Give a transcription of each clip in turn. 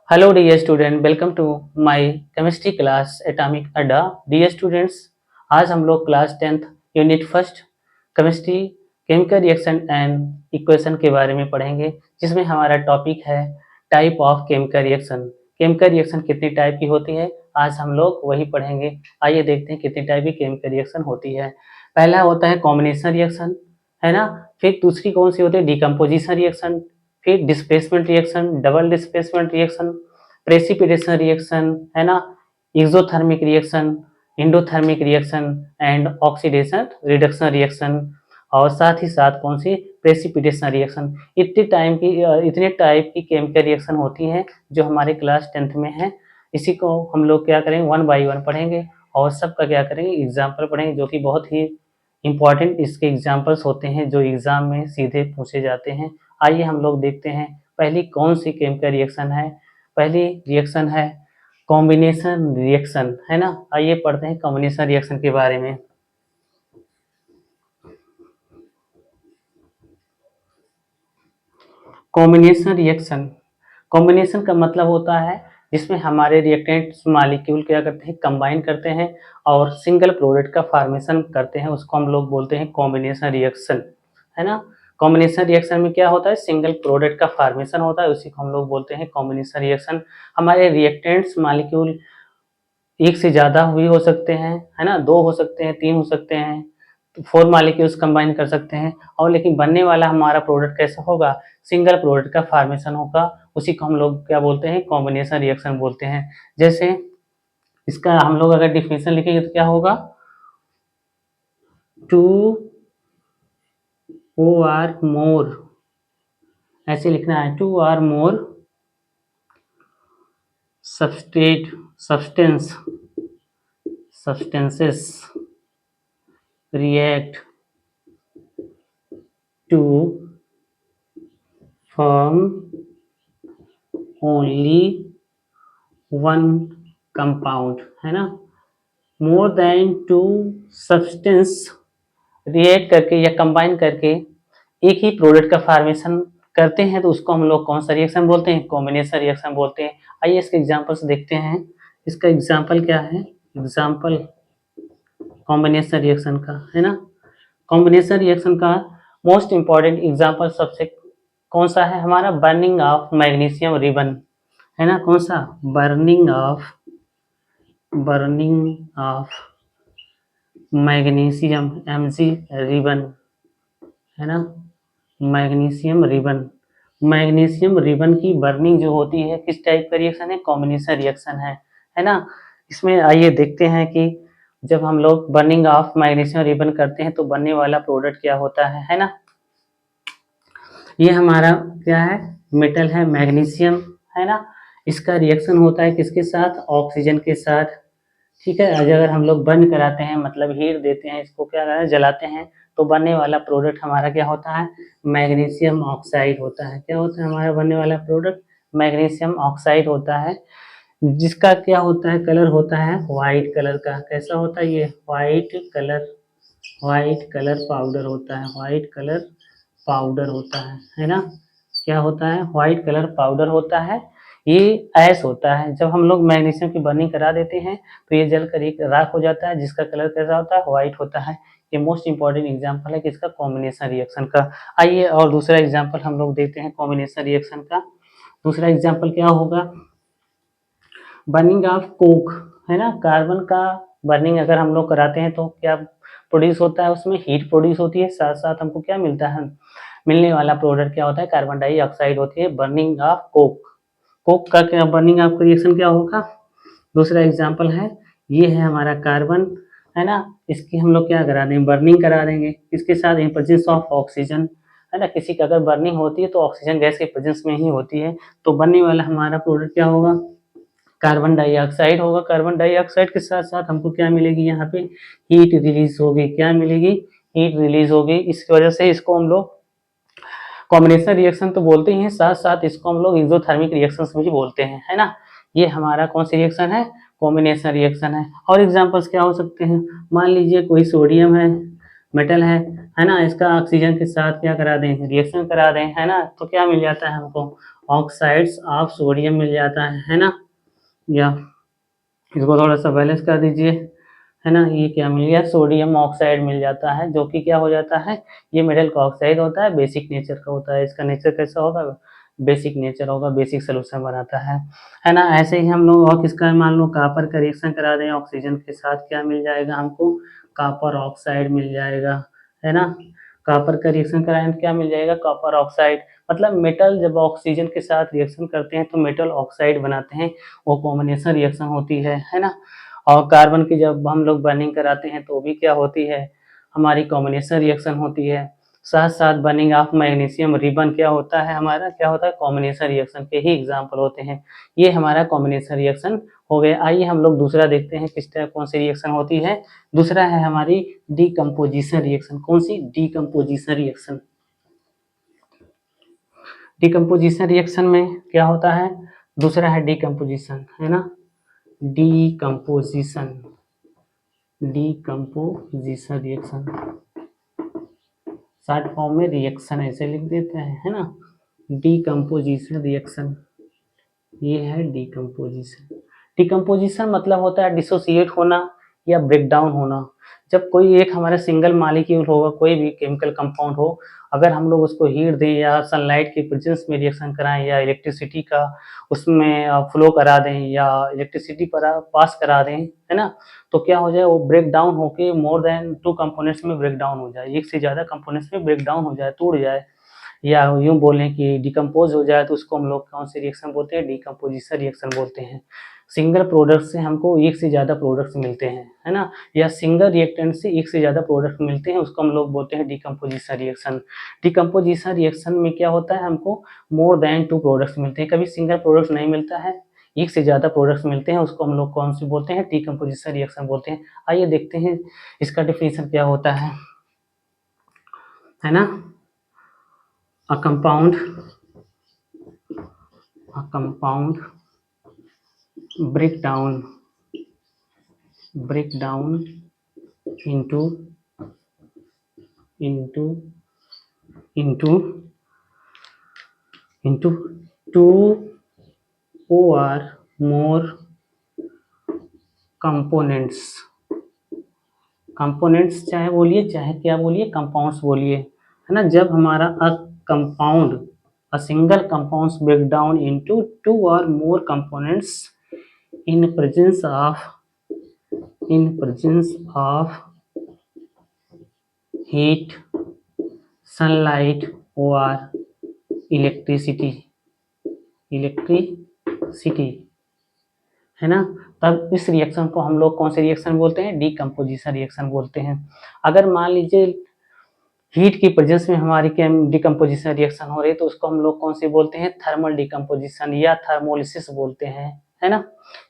Hello dear student, welcome to my chemistry class Atomic अड्डा। Dear students, आज हम लोग class 10th unit first chemistry chemical reaction and equation के बारे में पढ़ेंगे, जिसमें हमारा टॉपिक है type of chemical reaction. Chemical reaction कितनी टाइप की होती है, आज हम लोग वही पढ़ेंगे। आइए देखते हैं कितनी टाइप की केमिकल रिएक्शन होती है। पहला होता है कॉम्बिनेशन रिएक्शन, है ना। फिर दूसरी कौन सी होती है, डिकम्पोजिशन रिएक्शन। फिर displacement reaction, double displacement reaction, precipitation reaction, है ना, exothermic reaction, endothermic reaction and oxidation reduction reaction, और साथ ही साथ कौन सी, प्रेसिपिटेशन रिएक्शन। इतने टाइप की केमिकल रिएक्शन होती हैं जो हमारे क्लास 10th में है। इसी को हम लोग क्या करेंगे, वन बाय वन पढ़ेंगे और सबका क्या करेंगे, एग्जाम्पल पढ़ेंगे, जो कि बहुत ही इंपॉर्टेंट इसके एग्जाम्पल्स होते हैं जो एग्जाम में सीधे पूछे जाते हैं। आइए हम लोग देखते हैं पहली कौन सी केमिकल रिएक्शन है। पहली रिएक्शन है कॉम्बिनेशन रिएक्शन, है ना। आइए पढ़ते हैं कॉम्बिनेशन रिएक्शन के बारे में। कॉम्बिनेशन रिएक्शन, कॉम्बिनेशन का मतलब होता है जिसमें हमारे रिएक्टेंट्स मॉलिक्यूल क्या करते हैं, कंबाइन करते हैं और सिंगल प्रोडक्ट का फॉर्मेशन करते हैं, उसको हम लोग बोलते हैं कॉम्बिनेशन रिएक्शन, है ना। कॉम्बिनेशन रिएक्शन में क्या होता है, सिंगल प्रोडक्ट का फॉर्मेशन होता है, उसी को हम लोग बोलते हैं कॉम्बिनेशन रिएक्शन। हमारे रिएक्टेंट्स मॉलिक्यूल एक से ज़्यादा भी हो सकते हैं, है ना, दो हो सकते हैं, तीन हो सकते हैं, तो फोर मॉलिक्यूल्स कंबाइन कर सकते हैं, और लेकिन बनने वाला हमारा प्रोडक्ट कैसा होगा, सिंगल प्रोडक्ट का फॉर्मेशन होगा, उसी को हम लोग क्या बोलते हैं, कॉम्बिनेशन रिएक्शन बोलते हैं। जैसे इसका हम लोग अगर डिफिनेशन लिखेंगे तो क्या होगा, टू ओ आर मोर, ऐसे लिखना है, two or more substance substances react to form only one compound, है ना। More than two substance react करके या कंबाइन करके एक ही प्रोडक्ट का फॉर्मेशन करते हैं तो उसको हम लोग कौन सा रिएक्शन बोलते हैं, कॉम्बिनेशन रिएक्शन बोलते हैं। आइए इसके एग्जांपल्स देखते हैं। इसका एग्जांपल क्या है, एग्जांपल कॉम्बिनेशन रिएक्शन का, है ना। कॉम्बिनेशन रिएक्शन का मोस्ट इंपॉर्टेंट एग्जांपल सबसे कौन सा है हमारा, बर्निंग ऑफ मैग्नीशियम रिबन, है ना। कौन सा, burning of magnesium Mg ribbon, है ना। मैग्नीशियम रिबन, मैग्नीशियम रिबन की बर्निंग जो होती है किस टाइप का रिएक्शन है, कॉम्बिनेशन रिएक्शन है ना। इसमें आइए देखते हैं कि जब हम लोग बर्निंग ऑफ मैग्नीशियम रिबन करते हैं तो बनने वाला प्रोडक्ट क्या होता है ना। ये हमारा क्या है, मेटल है मैग्नीशियम, है ना। इसका रिएक्शन होता है किसके साथ, ऑक्सीजन के साथ, ठीक है। अगर हम लोग बर्न कराते हैं मतलब हीट देते हैं, इसको क्या कहते हैं, जलाते हैं, तो बनने वाला प्रोडक्ट हमारा क्या होता है, मैग्नीशियम ऑक्साइड होता है। क्या होता है हमारा बनने वाला प्रोडक्ट, मैग्नीशियम ऑक्साइड होता है, जिसका क्या होता है, कलर होता है व्हाइट कलर का। कैसा होता है ये, व्हाइट कलर पाउडर होता है, व्हाइट कलर पाउडर होता है ना। क्या होता है, व्हाइट कलर पाउडर होता है। ये ऐश होता है, जब हम लोग मैग्नीशियम की बर्निंग करा देते हैं तो ये जलकर एक राख हो जाता है, जिसका कलर कैसा होता है, व्हाइट होता है। ये मोस्ट इंपॉर्टेंट एग्जांपल है किसका, कॉम्बिनेशन रिएक्शन का। आइए और दूसरा एग्जांपल हम लोग देखते हैं कॉम्बिनेशन रिएक्शन का। दूसरा एग्जांपल क्या होगा, बर्निंग ऑफ कोक, है ना। कार्बन का बर्निंग अगर हम लोग कराते हैं तो क्या प्रोड्यूस होता है, उसमें हीट प्रोड्यूस होती है, साथ साथ हमको क्या मिलता है, मिलने वाला प्रोडक्ट क्या होता है, कार्बन डाइऑक्साइड होती है। बर्निंग ऑफ कोक, कोक का क्या बर्निंग ऑफ रिएक्शन क्या होगा। दूसरा एग्जांपल है, ये है हमारा कार्बन, है ना। इसकी हम लोग क्या करा देंगे, बर्निंग करा देंगे, इसके साथ इन प्रेजेंस ऑफ ऑक्सीजन, है ना। किसी का अगर बर्निंग होती है तो ऑक्सीजन गैस के प्रेजेंस में ही होती है, तो बनने वाला हमारा प्रोडक्ट क्या होगा, कार्बन डाइऑक्साइड होगा। कार्बन डाइऑक्साइड के साथ साथ हमको क्या मिलेगी, यहाँ पे हीट रिलीज होगी, क्या मिलेगी, हीट रिलीज होगी। इसकी वजह से इसको हम लोग कॉम्बिनेशन रिएक्शन तो बोलते ही हैं, साथ साथ इसको हम लोग एक्सोथर्मिक रिएक्शंस भी बोलते हैं, है ना। ये हमारा कौन सी रिएक्शन है, कॉम्बिनेशन रिएक्शन है। और एग्जांपल्स क्या हो सकते हैं, मान लीजिए कोई सोडियम है, मेटल है ना, इसका ऑक्सीजन के साथ क्या करा दें, रिएक्शन करा दें, है ना, तो क्या मिल जाता है हमको, ऑक्साइड्स ऑफ सोडियम मिल जाता है ना, या इसको थोड़ा सा बैलेंस कर दीजिए, है ना, ये क्या मिल गया, सोडियम ऑक्साइड मिल जाता है, जो कि क्या हो जाता है, ये मेटल का ऑक्साइड होता है, बेसिक नेचर का होता है, इसका नेचर कैसा होगा, बेसिक नेचर होगा, बेसिक सोल्यूशन बनाता है ना। ऐसे ही हम लोग और किसका मान लो कॉपर का रिएक्शन करा दें ऑक्सीजन के साथ, क्या मिल जाएगा हमको, कॉपर ऑक्साइड मिल जाएगा, है ना। कॉपर का रिएक्शन कराएं तो क्या मिल जाएगा, कॉपर ऑक्साइड। मतलब मेटल जब ऑक्सीजन के साथ रिएक्शन करते हैं तो मेटल ऑक्साइड बनाते हैं, वो कॉम्बिनेशन रिएक्शन होती है ना। और कार्बन की जब हम लोग बर्निंग कराते हैं तो भी क्या होती है, हमारी कॉम्बिनेशन रिएक्शन होती है। साथ साथ बर्निंग ऑफ मैग्नीशियम रिबन क्या होता है, हमारा क्या होता है, कॉम्बिनेशन रिएक्शन के ही एग्जाम्पल होते हैं। ये हमारा कॉम्बिनेशन रिएक्शन हो गया। आइए हम लोग दूसरा देखते हैं किस टाइप कौन सी रिएक्शन होती है। दूसरा है हमारी डीकम्पोजिशन रिएक्शन। कौन सी, डीकम्पोजिशन रिएक्शन। डीकम्पोजिशन रिएक्शन में क्या होता है, दूसरा है डीकम्पोजिशन, है ना, decomposition, decomposition reaction, short form में रिएक्शन ऐसे लिख देते हैं, है ना, डीकम्पोजिशन रिएक्शन, ये है डीकम्पोजिशन। डीकम्पोजिशन मतलब होता है डिसोसिएट होना या ब्रेक डाउन होना। जब कोई एक हमारा सिंगल मॉलिक्यूल होगा, कोई भी केमिकल कंपाउंड हो, अगर हम लोग उसको हीट दें या सनलाइट के प्रेजेंस में रिएक्शन कराएं या इलेक्ट्रिसिटी का उसमें फ्लो करा दें या इलेक्ट्रिसिटी पर पास करा दें, है ना, तो क्या हो जाए, वो ब्रेक डाउन होके मोर देन 2 कंपोनेंट्स में ब्रेक डाउन हो जाए, एक से ज़्यादा कंपोनेंट्स में ब्रेक डाउन हो जाए, टूट जाए, या यूँ बोलें कि डिकम्पोज हो जाए, तो उसको हम लोग कौन सी रिएक्शन बोलते हैं, डीकम्पोजिशन रिएक्शन बोलते हैं। सिंगल प्रोडक्ट से हमको एक से ज़्यादा प्रोडक्ट्स मिलते हैं, है ना, या सिंगल रिएक्टेंट से एक से ज़्यादा प्रोडक्ट मिलते हैं, उसको हम लोग बोलते हैं डीकम्पोजिशन रिएक्शन। डीकम्पोजिशन रिएक्शन में क्या होता है, हमको मोर देन 2 प्रोडक्ट्स मिलते हैं, कभी सिंगल प्रोडक्ट नहीं मिलता है, एक से ज़्यादा प्रोडक्ट्स मिलते हैं, उसको हम लोग कौन सी बोलते हैं, डीकम्पोजिशन रिएक्शन बोलते हैं। आइए देखते हैं इसका डेफिनेशन क्या होता है ना। A compound breakdown into into two or more components चाहे बोलिए चाहे क्या बोलिए, कंपाउंड्स बोलिए, है ना। जब हमारा a single compounds break down into 2 or more components in presence of heat, sunlight or electricity, है ना, तब इस रिएक्शन को हम लोग कौन से रिएक्शन बोलते हैं, डीकम्पोजिशन रिएक्शन बोलते हैं। अगर मान लीजिए हीट की प्रेजेंस में हमारी डीकम्पोजिशन रिएक्शन हो रही है तो उसको हम लोग कौन सी बोलते हैं, थर्मल डीकम्पोजिशन या थर्मोलिसिस बोलते हैं, है ना।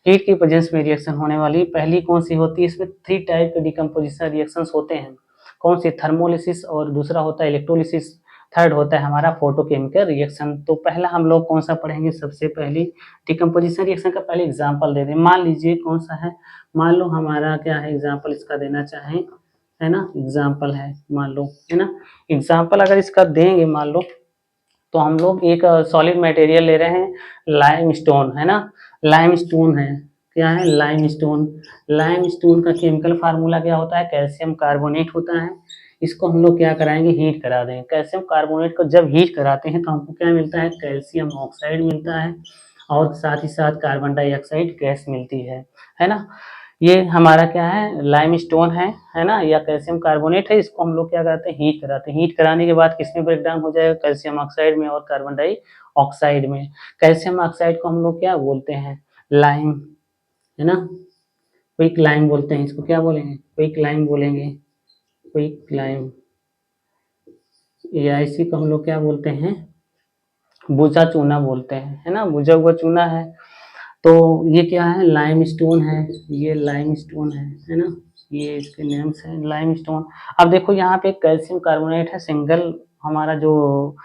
हीट की प्रेजेंस में रिएक्शन होने वाली पहली कौन सी होती है, इसमें 3 टाइप के डीकम्पोजिशन रिएक्शंस होते हैं। कौन सी, थर्मोलिसिस, और दूसरा होता है इलेक्ट्रोलिसिस, थर्ड होता है हमारा फोटोकेमिकल रिएक्शन। तो पहला हम लोग कौन सा पढ़ेंगे, सबसे पहली डिकम्पोजिशन रिएक्शन का पहले एग्जाम्पल दे दें। मान लीजिए कौन सा है, मान लो हमारा क्या है, एग्जाम्पल इसका देना चाहें, है ना, एग्जाम्पल है मान लो, है ना, एग्जाम्पल अगर इसका देंगे मान लो, तो हम लोग एक सॉलिड मटेरियल ले रहे हैं, लाइमस्टोन, है ना, लाइमस्टोन है, क्या है, लाइमस्टोन। लाइमस्टोन का केमिकल फार्मूला क्या होता है, कैल्शियम कार्बोनेट होता है। इसको हम लोग क्या कराएंगे, हीट करा देंगे। कैल्शियम कार्बोनेट को जब हीट कराते हैं तो हमको क्या मिलता है, कैल्शियम ऑक्साइड मिलता है, और साथ ही साथ कार्बन डाइऑक्साइड गैस मिलती है ना। ये हमारा क्या है, लाइमस्टोन है ना, या कैल्शियम कार्बोनेट है। इसको हम लोग क्या करते हैं, हीट कराते हैं। हीट कराने के बाद किसमें ब्रेक डाउन हो जाएगा, कैल्शियम ऑक्साइड में और कार्बन डाइऑक्साइड में। कैल्शियम ऑक्साइड को हम लोग क्या बोलते हैं, लाइम, है ना, क्विक लाइम बोलते हैं इसको, क्या बोलेंगे, क्विक लाइम बोलेंगे, क्विक लाइम। या इसी को हम लोग क्या बोलते हैं, बुझा चूना बोलते हैं, है ना, बुझा हुआ चूना है। तो ये क्या है, लाइमस्टोन है, ये लाइमस्टोन है ना, ये इसके नेम्स हैं, लाइमस्टोन। अब देखो यहाँ पे कैल्शियम कार्बोनेट है, सिंगल हमारा जो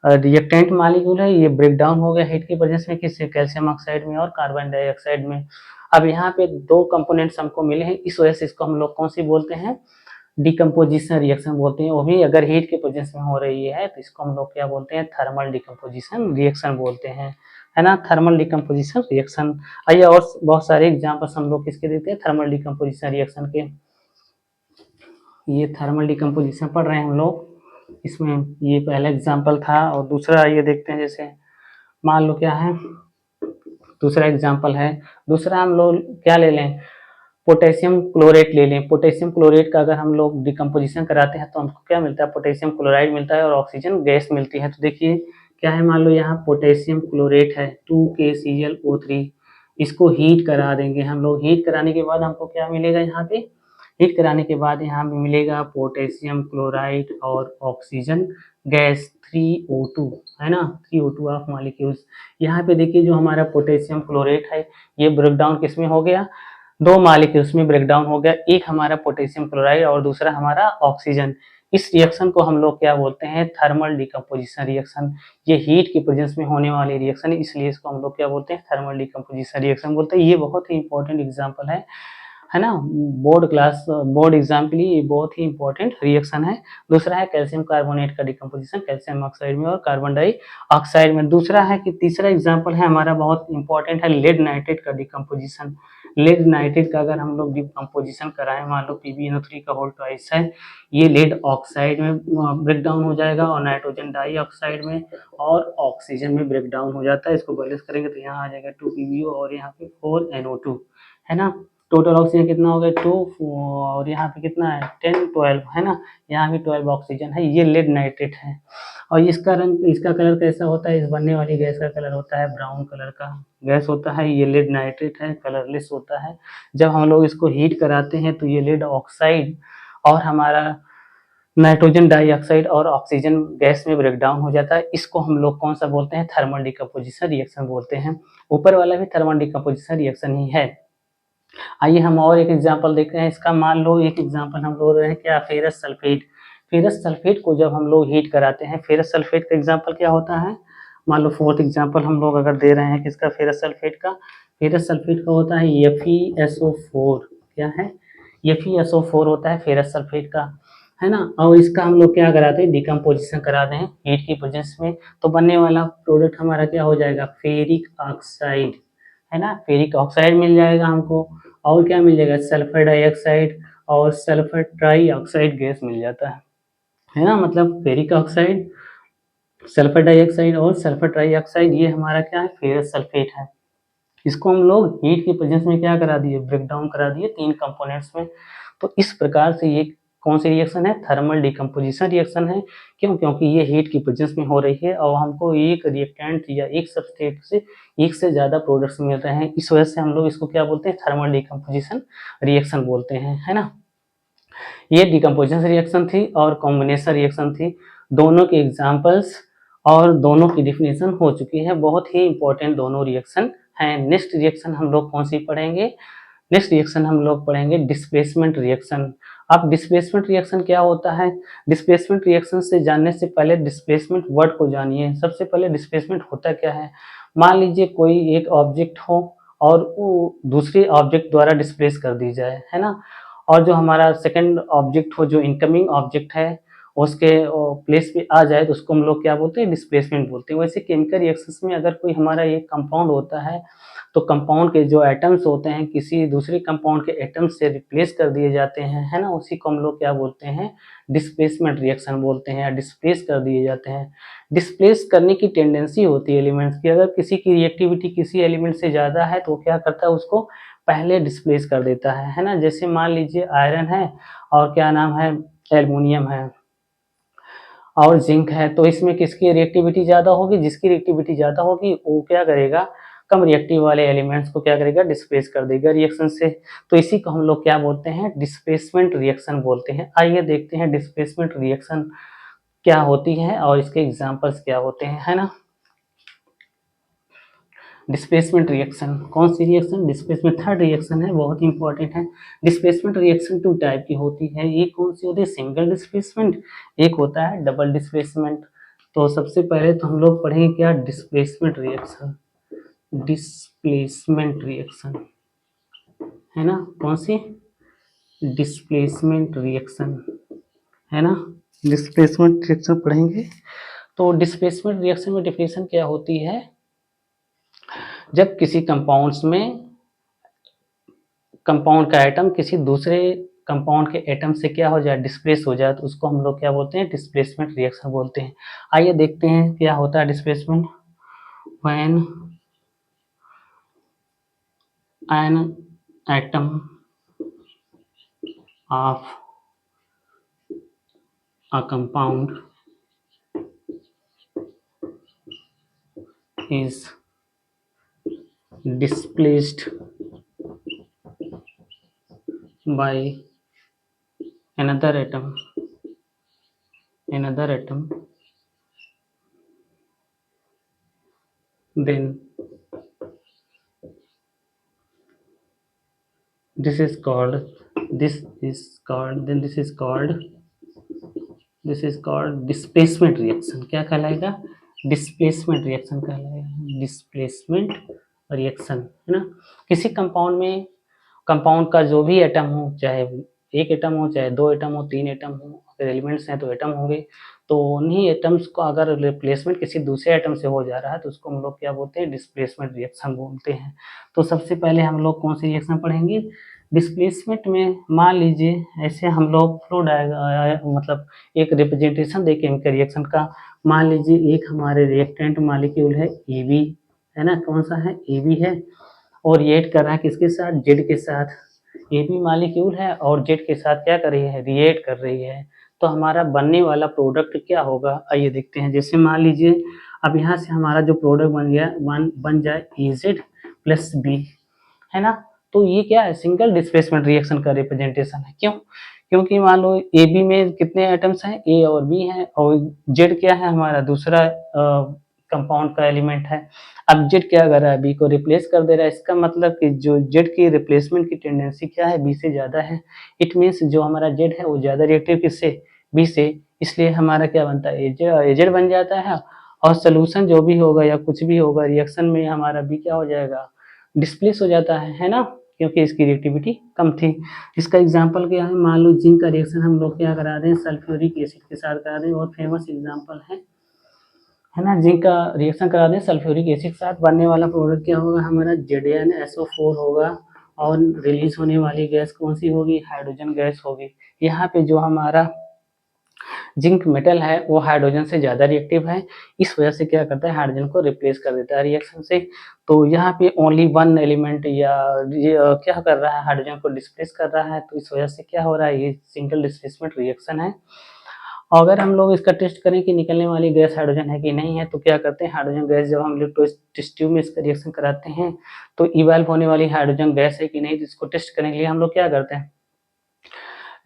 रिएक्टेंट मॉलिक्यूल है, ये ब्रेक डाउन हो गया हीट की वजह से, किससे, कैल्शियम ऑक्साइड में और कार्बन डाइऑक्साइड में। अब यहाँ पे 2 कंपोनेंट्स हमको मिले हैं, इस वजह से इसको हम लोग कौन सी बोलते हैं, डिकम्पोजिशन रिएक्शन बोलते हैं, वो भी अगर हीट के प्रेजेंस में हो रही है तो इसको हम लोग क्या बोलते हैं, थर्मल डिकम्पोजिशन रिएक्शन बोलते हैं, है ना, थर्मल डिकम्पोजिशन रिएक्शन। आइए और बहुत सारे एग्जांपल्स हम लोग किसके देते हैं, थर्मल डिकम्पोजिशन रिएक्शन के। ये थर्मल डिकम्पोजिशन पढ़ रहे हैं हम लोग, इसमें ये पहला एग्जाम्पल था। और दूसरा ये देखते हैं, जैसे मान लो क्या है, दूसरा एग्जाम्पल है, दूसरा हम लोग क्या ले लें, पोटेशियम क्लोरेट ले लें। पोटेशियम क्लोरेट का अगर हम लोग डिकम्पोजिशन कराते हैं तो हमको क्या मिलता है, पोटेशियम क्लोराइड मिलता है और ऑक्सीजन गैस मिलती है। तो देखिए क्या है, मान लो यहाँ पोटेशियम क्लोरेट है 2KClO3, इसको हीट करा देंगे हम लोग। हीट कराने के बाद हमको क्या मिलेगा, यहाँ पे हीट कराने के बाद यहाँ पे मिलेगा पोटेशियम क्लोराइड और ऑक्सीजन गैस 3O2, है ना, 3O2 ऑफ मॉलिक्यूल्स। यहाँ पे देखिए जो हमारा पोटेशियम क्लोरेट है ये ब्रेक डाउन किस में हो गया, दो मॉलिक्यूल्स में ब्रेक डाउन हो गया, एक हमारा पोटेशियम क्लोराइड और दूसरा हमारा ऑक्सीजन। इस रिएक्शन को हम लोग क्या बोलते हैं, थर्मल डिकम्पोजिशन रिएक्शन। ये हीट की प्रेजेंस में होने वाली रिएक्शन है, इसलिए इसको हम लोग क्या बोलते हैं, थर्मल डिकम्पोजिशन रिएक्शन बोलते हैं। ये बहुत ही इंपॉर्टेंट एग्जाम्पल है ना, बोर्ड एग्जाम के लिए ये बहुत ही इंपॉर्टेंट रिएक्शन है। दूसरा है कैल्शियम कार्बोनेट का डिकम्पोजिशन कैल्शियम ऑक्साइड में और कार्बन डाइऑक्साइड में। दूसरा है कि तीसरा एग्जाम्पल है हमारा बहुत इंपॉर्टेंट है, लेड नाइट्रेट का डिकम्पोजिशन। लेड नाइट्रेट का अगर हम लोग डिकम्पोजिशन कराएं, मान लो PbNO3 का होल ट्वाइस है, ये लेड ऑक्साइड में ब्रेक डाउन हो जाएगा और नाइट्रोजन डाइऑक्साइड में और ऑक्सीजन में ब्रेक डाउन हो जाता है। इसको बैलेंस करेंगे तो यहाँ आ जाएगा 2PbO और यहाँ पे 4NO2, है ना। टोटल ऑक्सीजन कितना हो गया 2 और यहाँ पे कितना है 10 12, है ना, यहाँ भी 12 ऑक्सीजन है। ये लेड नाइट्रेट है और इसका रंग, इसका कलर कैसा होता है, इस बनने वाली गैस का कलर होता है ब्राउन कलर का गैस होता है। ये लेड नाइट्रेट है, कलरलेस होता है। जब हम लोग इसको हीट कराते हैं तो ये लेड ऑक्साइड और हमारा नाइट्रोजन डाइऑक्साइड और ऑक्सीजन गैस में ब्रेक डाउन हो जाता है। इसको हम लोग कौन सा बोलते हैं, थर्मल डिकम्पोजिशन रिएक्शन बोलते हैं। ऊपर वाला भी थर्मल डिकम्पोजिशन रिएक्शन ही है। आइए हम और एक एग्जांपल देखते हैं इसका। मान लो एक एग्जांपल हम लोग रहे हैं क्या, फेरस सल्फेट। फेरस सल्फेट को जब हम लोग हीट कराते हैं, फेरस सल्फेट का एग्जांपल क्या होता है, मान लो फोर्थ एग्जांपल हम लोग अगर दे रहे हैं किसका, फेरस सल्फेट का। फेरस सल्फेट का होता है FeSO4, क्या है, FeSO4 होता है फेरस सल्फेट का, है ना। और इसका हम लोग क्या कराते हैं, डिकम्पोजिशन कराते हैं हीट की प्रेजेंस में, तो बनने वाला प्रोडक्ट हमारा क्या हो जाएगा, फेरिक ऑक्साइड, है ना, फेरिक ऑक्साइड मिल जाएगा हमको। और क्या मिल जाएगा, सल्फर डाइऑक्साइड और सल्फर ट्राईऑक्साइड गैस मिल जाता है ना। मतलब फेरिक ऑक्साइड, सल्फर डाइऑक्साइड और सल्फर ट्राईऑक्साइड, ये हमारा क्या है, फेरस सल्फेट है। इसको हम लोग हीट की प्रेजेंस में क्या करा दिए, ब्रेक डाउन करा दिए 3 कंपोनेंट्स में। तो इस प्रकार से ये कौन सी रिएक्शन है, थर्मल डिकम्पोजिशन रिएक्शन है। क्यों, क्योंकि ये हीट की प्रेजेंस में हो रही है और हमको एक रिएक्टेंट या एक सबस्ट्रेट से एक से ज़्यादा प्रोडक्ट्स मिल रहे हैं। इस वजह से हम लोग इसको क्या बोलते हैं, थर्मल डिकम्पोजिशन रिएक्शन बोलते हैं, है ना। ये डिकम्पोजिशन रिएक्शन थी और कॉम्बिनेशन रिएक्शन थी। दोनों के एग्जाम्पल्स और दोनों की डिफिनेशन हो चुकी है। बहुत ही इंपॉर्टेंट दोनों रिएक्शन हैं। नेक्स्ट रिएक्शन हम लोग कौन सी पढ़ेंगे, नेक्स्ट रिएक्शन हम लोग पढ़ेंगे डिस्प्लेसमेंट रिएक्शन। अब डिस्प्लेसमेंट रिएक्शन क्या होता है, डिस्प्लेसमेंट रिएक्शन से जानने से पहले डिस्प्लेसमेंट वर्ड को जानिए। सबसे पहले डिस्प्लेसमेंट होता क्या है, मान लीजिए कोई एक ऑब्जेक्ट हो और वो दूसरे ऑब्जेक्ट द्वारा डिस्प्लेस कर दी जाए, है ना, और जो हमारा सेकंड ऑब्जेक्ट हो, जो इनकमिंग ऑब्जेक्ट है, उसके प्लेस पे आ जाए तो उसको हम लोग क्या बोलते हैं, डिस्प्लेसमेंट बोलते हैं। वैसे केमिकल रिएक्शंस में अगर कोई हमारा एक कंपाउंड होता है तो कंपाउंड के जो एटम्स होते हैं किसी दूसरे कंपाउंड के एटम्स से रिप्लेस कर दिए जाते हैं, है ना, उसी को हम लोग क्या बोलते हैं, डिस्प्लेसमेंट रिएक्शन बोलते हैं, या डिस्प्लेस कर दिए जाते हैं। डिस्प्लेस करने की टेंडेंसी होती है एलिमेंट्स की। अगर किसी की रिएक्टिविटी किसी एलिमेंट से ज़्यादा है तो क्या करता है, उसको पहले डिस्प्लेस कर देता है ना। जैसे मान लीजिए आयरन है और क्या नाम है, एल्युमिनियम है और जिंक है, तो इसमें किसकी रिएक्टिविटी ज़्यादा होगी, जिसकी रिएक्टिविटी ज़्यादा होगी वो क्या करेगा, कम रिएक्टिव वाले एलिमेंट्स को क्या करेगा, डिस्प्लेस कर देगा रिएक्शन से। तो इसी को हम लोग क्या बोलते हैं, डिस्प्लेसमेंट रिएक्शन बोलते हैं। आइए देखते हैं डिस्प्लेसमेंट रिएक्शन क्या होती है और इसके एग्जांपल्स क्या होते हैं, है ना। डिस्प्लेसमेंट रिएक्शन कौन सी रिएक्शन, डिस्प्लेसमेंट थर्ड रिएक्शन है, बहुत इंपॉर्टेंट है। डिस्प्लेसमेंट रिएक्शन 2 टाइप की होती है। ये कौन सी होती है, सिंगल डिस्प्लेसमेंट, एक होता है डबल डिस्प्लेसमेंट। तो सबसे पहले तो हम लोग पढ़ेंगे क्या, डिस्प्लेसमेंट रिएक्शन, डिस्प्लेसमेंट रिएक्शन, है ना, कौन सी, डिस्प्लेसमेंट रिएक्शन, है ना, डिस्प्लेसमेंट रिएक्शन पढ़ेंगे। तो डिस्प्लेसमेंट रिएक्शन में डेफिनेशन क्या होती है, जब किसी कंपाउंड्स में कंपाउंड का एटम किसी दूसरे कंपाउंड के एटम से क्या हो जाए, डिस्प्लेस हो जाए, तो उसको हम लोग क्या बोलते हैं, डिस्प्लेसमेंट रिएक्शन बोलते हैं। आइए देखते हैं क्या होता है displacement. When an atom of a compound is displaced by another atom then this is called displacement reaction। क्या कहलाएगा, डिस्प्लेसमेंट रिएक्शन कहलाएगा, डिस्प्लेसमेंट रिएक्शन, है ना। किसी कंपाउंड में, कंपाउंड का जो भी एटम हो, चाहे एक एटम हो, चाहे दो एटम हो, तीन एटम हो, अगर एलिमेंट्स हैं तो एटम होंगे, तो उन्हीं एटम्स को अगर रिप्लेसमेंट किसी दूसरे एटम से हो जा रहा है तो उसको हम लोग क्या बोलते हैं, डिस्प्लेसमेंट रिएक्शन बोलते हैं। तो सबसे पहले हम लोग कौन सी रिएक्शन पढ़ेंगे, डिस्प्लेसमेंट में मान लीजिए ऐसे हम लोग फ्लो डायग्राम मतलब एक रिप्रेजेंटेशन देखें इनके रिएक्शन का। मान लीजिए एक हमारे रिएक्टेंट मॉलिक्यूल है AB, है ना, कौन सा है, AB है, और रिएक्ट कर रहा है किसके साथ, जेड के साथ। AB मॉलिक्यूल है और जेड के साथ क्या कर रही है, रिएक्ट कर रही है। तो हमारा बनने वाला प्रोडक्ट क्या होगा, आइए देखते हैं। जैसे मान लीजिए अब यहाँ से हमारा जो प्रोडक्ट बन गया बन जाए AZ प्लस B, है ना। तो ये क्या है, सिंगल डिस्प्लेसमेंट रिएक्शन का रिप्रेजेंटेशन है। क्यों, क्योंकि मान लो AB में कितने एटम्स हैं, A और B हैं, और Z क्या है, हमारा दूसरा कंपाउंड का एलिमेंट है। अब Z क्या कर रहा है, B को रिप्लेस कर दे रहा है। इसका मतलब कि जो Z की रिप्लेसमेंट की टेंडेंसी क्या है, B से ज़्यादा है। इट मीन्स जो हमारा Z है वो ज़्यादा रिएक्टिव किससे, B से, इसलिए हमारा क्या बनता है, AZ बन जाता है। और सोल्यूशन जो भी होगा या कुछ भी होगा रिएक्शन में, हमारा B क्या हो जाएगा, डिस्प्लेस हो जाता है ना, क्योंकि इसकी रिएक्टिविटी कम थी। इसका एग्जांपल क्या है, मान लो जिंक का रिएक्शन हम लोग क्या करा रहे हैं, सल्फ्यूरिक एसिड के साथ करा रहे हैं, बहुत फेमस एग्जांपल है ना। जिंक का रिएक्शन करा दें सल्फ्यूरिक एसिड के साथ, बनने वाला प्रोडक्ट क्या होगा, हमारा ZnSO4 होगा, और रिलीज होने वाली गैस कौन सी होगी, हाइड्रोजन गैस होगी। यहाँ पे जो हमारा जिंक मेटल है वो हाइड्रोजन से ज़्यादा रिएक्टिव है, इस वजह से क्या करता है, हाइड्रोजन को रिप्लेस कर देता है रिएक्शन से। तो यहाँ पे ओनली वन एलिमेंट या क्या कर रहा है, हाइड्रोजन को डिस्प्लेस कर रहा है, तो इस वजह से क्या हो रहा है, ये सिंगल डिस्प्लेसमेंट रिएक्शन है। अगर हम लोग इसका टेस्ट करें कि निकलने वाली गैस हाइड्रोजन है कि नहीं है, तो क्या करते हैं, हाइड्रोजन गैस जब हम लोग टेस्ट ट्यूब में इसका रिएक्शन कराते हैं तो इवॉल्व होने वाली हाइड्रोजन गैस है कि नहीं, जिसको टेस्ट करने के लिए हम लोग क्या करते हैं,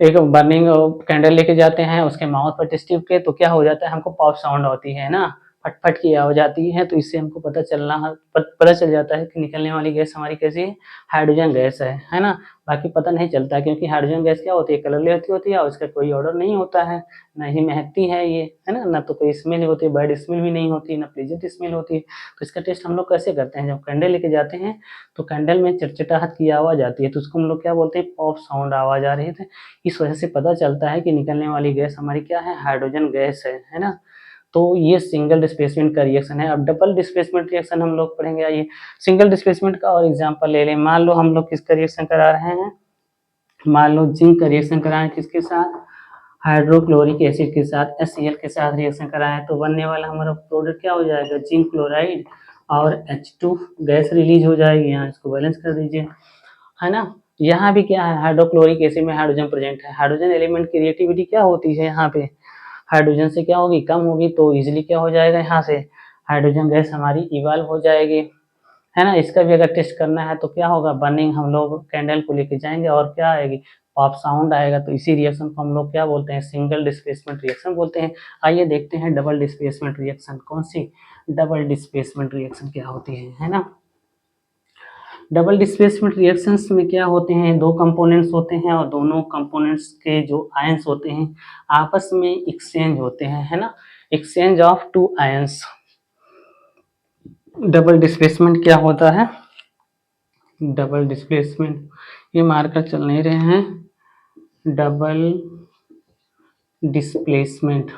एक बर्निंग कैंडल लेके जाते हैं, उसके माउथ पर टेस्ट ट्यूब के, तो क्या हो जाता है, हमको पॉप साउंड होती है ना, फट फट की आवाज आती है। तो इससे हमको पता चल जाता है कि निकलने वाली गैस हमारी कैसी है, हाइड्रोजन गैस है ना। बाकी पता नहीं चलता, क्योंकि हाइड्रोजन गैस क्या होती है, कलरलेस होती है और इसका कोई ऑर्डर नहीं होता है, ना ही महकती है ये, है ना, ना तो कोई स्मेल होती है, बैड स्मेल भी नहीं होती, ना प्लीजेंट स्मेल होती है। तो इसका टेस्ट हम लोग कैसे करते हैं, जब कैंडल लेके जाते हैं तो कैंडल में चिटचिटाहट की आवाज आती है, तो उसको हम लोग क्या बोलते हैं, पॉप साउंड आवाज आ रही है। इस वजह से पता चलता है कि निकलने वाली गैस हमारी क्या है, हाइड्रोजन गैस है ना। तो ये सिंगल डिस्प्लेसमेंट का रिएक्शन है। अब डबल डिस्प्लेसमेंट रिएक्शन हम लोग पढ़ेंगे। आइए सिंगल डिस्प्लेसमेंट का और एग्जांपल ले लें। मान लो हम लोग किसका रिएक्शन करा रहे हैं, मान लो जिंक का रिएक्शन कराएं किसके साथ, हाइड्रोक्लोरिक एसिड के साथ, HCl के साथ रिएक्शन कराएं, तो बनने वाला हमारा प्रोडक्ट क्या हो जाएगा, जिंक क्लोराइड, और H2 गैस रिलीज हो जाएगी। यहाँ इसको बैलेंस कर दीजिए, है ना। यहाँ भी क्या है, हाइड्रोक्लोरिक एसिड में हाइड्रोजन प्रेजेंट है, हाइड्रोजन एलिमेंट की रिएक्टिविटी क्या होती है, यहाँ पे हाइड्रोजन से क्या होगी, कम होगी, तो इजीली क्या हो जाएगा, यहाँ से हाइड्रोजन गैस हमारी इवॉल्व हो जाएगी, है ना। इसका भी अगर टेस्ट करना है तो क्या होगा, बर्निंग हम लोग कैंडल को लेके जाएंगे और क्या आएगी, पॉप साउंड आएगा। तो इसी रिएक्शन को हम लोग क्या बोलते हैं, सिंगल डिस्प्लेसमेंट रिएक्शन बोलते हैं। आइए देखते हैं डबल डिस्प्लेसमेंट रिएक्शन कौन सी, डबल डिस्प्लेसमेंट रिएक्शन क्या होती है ना। डबल डिस्प्लेसमेंट रिएक्शंस में क्या होते हैं, दो कंपोनेंट्स होते हैं और दोनों कंपोनेंट्स के जो आयंस होते हैं आपस में एक्सचेंज होते हैं, है ना, exchange of two ions. Double displacement क्या होता है, डबल डिस्प्लेसमेंट, ये मार्कर चल नहीं रहे हैं, डबल डिस्प्लेसमेंट,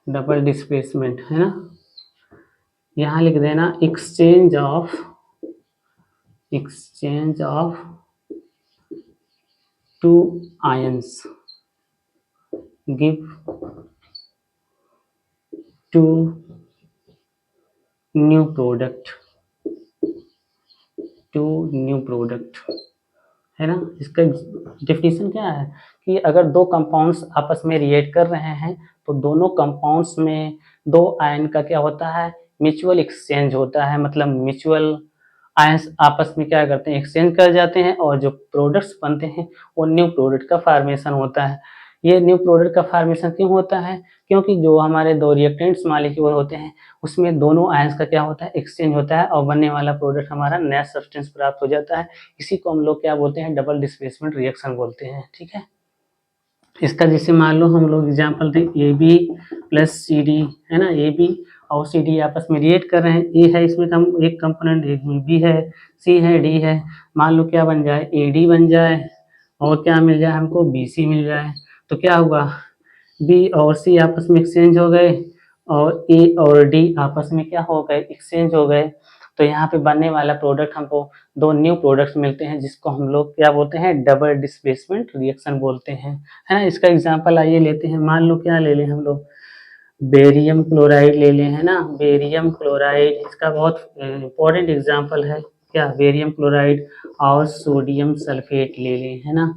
डबल डिस्प्लेसमेंट है ना, यहाँ लिख देना exchange of two ions give two new product, two new product है ना। इसका डेफिनेशन क्या है कि अगर दो कंपाउंड्स आपस में रिएक्ट कर रहे हैं तो दोनों कंपाउंड्स में दो आयन का क्या होता है, म्यूचुअल एक्सचेंज होता है। मतलब म्यूचुअल आयंस आपस में क्या करते हैं, एक्सचेंज कर जाते हैं और जो प्रोडक्ट्स बनते हैं वो न्यू प्रोडक्ट का फॉर्मेशन होता है। ये न्यू प्रोडक्ट का फॉर्मेशन क्यों होता है, क्योंकि जो हमारे दो रिएक्टेंट्स मॉलिक्यूल होते हैं उसमें दोनों आयंस का क्या होता है, एक्सचेंज होता है और बनने वाला प्रोडक्ट हमारा नया सब्सटेंस प्राप्त हो जाता है। इसी को हम लोग क्या बोलते हैं, डबल डिस्प्लेसमेंट रिएक्शन बोलते हैं। ठीक है, इसका जैसे मान लो हम लोग एग्जाम्पल दें, A B plus C D है ना, ए बी और सी डी आपस में रिएक्ट कर रहे हैं। ए है इसमें एक कंपोनेंट, एक बी है, सी है, डी है। मान लो क्या बन जाए, ए डी बन जाए और क्या मिल जाए हमको, बी सी मिल जाए। तो क्या हुआ, बी और सी आपस में एक्सचेंज हो गए और ए और डी आपस में क्या हो गए, एक्सचेंज हो गए। तो यहाँ पे बनने वाला प्रोडक्ट हमको दो न्यू प्रोडक्ट्स मिलते हैं जिसको हम लोग क्या बोलते हैं, डबल डिस्प्लेसमेंट रिएक्शन बोलते हैं, है ना। इसका एग्जांपल आइए लेते हैं, मान लो क्या ले लें हम लोग, बेरियम क्लोराइड ले लें, है ना। बेरियम क्लोराइड इसका बहुत इंपॉर्टेंट एग्जांपल है, क्या, बेरियम क्लोराइड और सोडियम सल्फेट ले लें, है ना।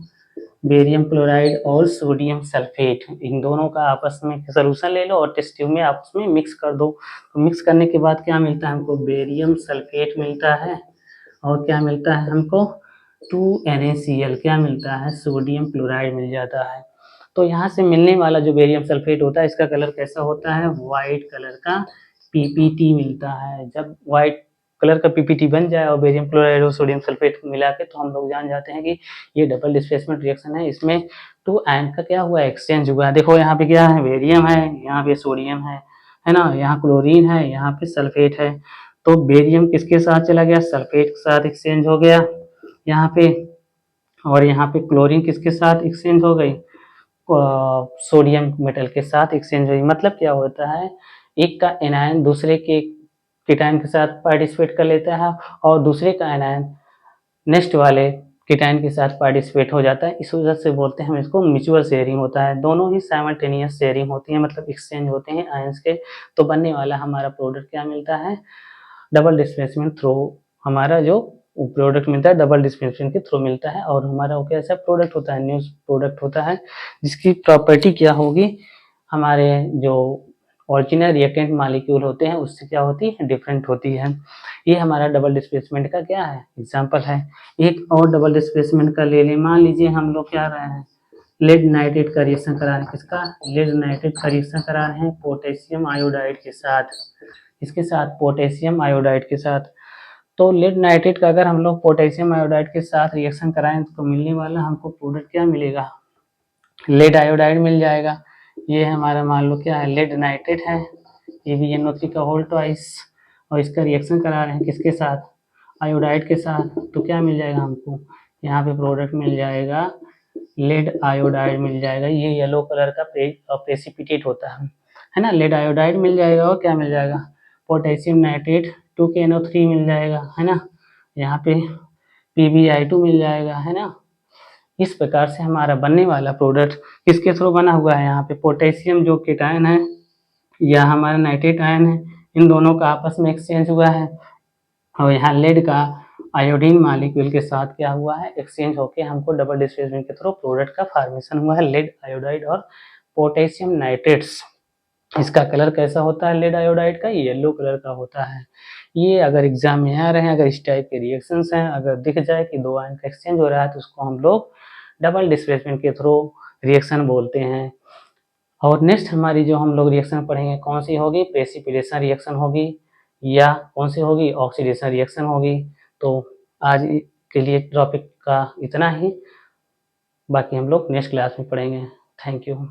बेरियम क्लोराइड और सोडियम सल्फेट, इन दोनों का आपस में सोल्यूशन ले लो और टेस्ट ट्यूब में आपस में मिक्स कर दो। तो मिक्स करने के बाद क्या मिलता है हमको, बेरियम सल्फेट मिलता है और क्या मिलता है हमको, 2NaCl क्या मिलता है, सोडियम क्लोराइड मिल जाता है। तो यहाँ से मिलने वाला जो बेरियम सल्फेट होता है इसका कलर कैसा होता है, वाइट कलर का पीपीटी मिलता है। जब वाइट कलर का पीपीटी बन जाए और बेरियम क्लोराइड और सोडियम सल्फेट मिला के, तो हम लोग जान जाते हैं कि ये डबल डिस्प्लेसमेंट रिएक्शन है। इसमें टू आयन का क्या हुआ, एक्सचेंज हुआ है। देखो यहाँ पे क्या है, बेरियम है, यहाँ पे सोडियम है ना, यहाँ क्लोरीन है, यहाँ पे सल्फेट है। तो बेरियम किसके साथ चला गया, सल्फेट के साथ एक्सचेंज हो गया यहाँ पे, और यहाँ पे क्लोरीन किसके साथ एक्सचेंज हो गई, सोडियम मेटल के साथ एक्सचेंज हुई। मतलब क्या होता है, एक का एनायन दूसरे के केटायन के साथ पार्टिसिपेट कर लेता है और दूसरे का एनायन नेक्स्ट वाले केटायन के साथ पार्टिसिपेट हो जाता है। इस वजह से बोलते हैं हम इसको म्यूचुअल शेयरिंग होता है। दोनों ही साइमल्टेनियस शेयरिंग होती है, मतलब एक्सचेंज होते हैं आयंस के। तो बनने वाला हमारा प्रोडक्ट क्या मिलता है, डबल डिस्प्लेसमेंट थ्रू, हमारा जो प्रोडक्ट मिलता है डबल डिस्प्लेसमेंट के थ्रू मिलता है। और हमारा वो कैसा प्रोडक्ट होता है, न्यू प्रोडक्ट होता है, जिसकी प्रॉपर्टी क्या होगी, हमारे जो ओरिजिनल रिएक्टेंट मॉलिक्यूल होते हैं उससे क्या होती है, डिफरेंट होती है। ये हमारा डबल डिस्प्लेसमेंट का क्या है, एग्जांपल है। एक और डबल डिस्प्लेसमेंट का ले लें, मान लीजिए हम लोग क्या रहे हैं, लेड नाइट्रेट का रिएक्शन करा रहे हैं, किसका, लेड नाइट्रेट का रिएक्शन करा रहे हैं पोटेशियम आयोडाइड के साथ, इसके साथ पोटेशियम आयोडाइड के साथ। तो लेड नाइट्रेट का अगर हम लोग पोटेशियम आयोडाइड के साथ रिएक्शन कराएं तो मिलने वाला हमको प्रोडक्ट क्या मिलेगा, लेड आयोडाइड मिल जाएगा। ये हमारा मान लो क्या है, लेड नाइट्रेट है, ये भी NO3 का होल ट्वाइस, और इसका रिएक्शन करा रहे हैं किसके साथ, आयोडाइड के साथ। तो क्या मिल जाएगा हमको, यहाँ पे प्रोडक्ट मिल जाएगा, लेड आयोडाइड मिल जाएगा। ये येलो कलर का प्रेसिपिटेट होता है ना। लेड आयोडाइड मिल जाएगा और क्या मिल जाएगा, पोटेशियम नाइट्रेट 2KNO3 मिल जाएगा, है ना। यहाँ पे PbI2 मिल जाएगा, है ना। इस प्रकार से हमारा बनने वाला प्रोडक्ट किसके थ्रू बना हुआ है, यहाँ पे पोटेशियम जो केटायन है या हमारा नाइट्रेट आयन है, इन दोनों का आपस में एक्सचेंज हुआ है। और यहाँ लेड का आयोडीन मॉलिक्यूल के साथ क्या हुआ है, एक्सचेंज होके हमको डबल डिस्प्लेसमेंट के थ्रू प्रोडक्ट का फॉर्मेशन हुआ है, लेड आयोडाइड और पोटेशियम नाइट्रेट्स। इसका कलर कैसा होता है, लेड आयोडाइड का येलो कलर का होता है। ये अगर एग्जाम में आ रहे हैं, अगर इस टाइप के रिएक्शंस हैं, अगर दिख जाए कि दो आयन का एक्सचेंज हो रहा है तो उसको हम लोग डबल डिस्प्लेसमेंट के थ्रू रिएक्शन बोलते हैं। और नेक्स्ट हमारी जो हम लोग रिएक्शन पढ़ेंगे कौन सी होगी, प्रेसिपिटेशन रिएक्शन होगी या कौन सी होगी, ऑक्सीडेशन रिएक्शन होगी। तो आज के लिए टॉपिक का इतना ही, बाकी हम लोग नेक्स्ट क्लास में पढ़ेंगे। Thank you.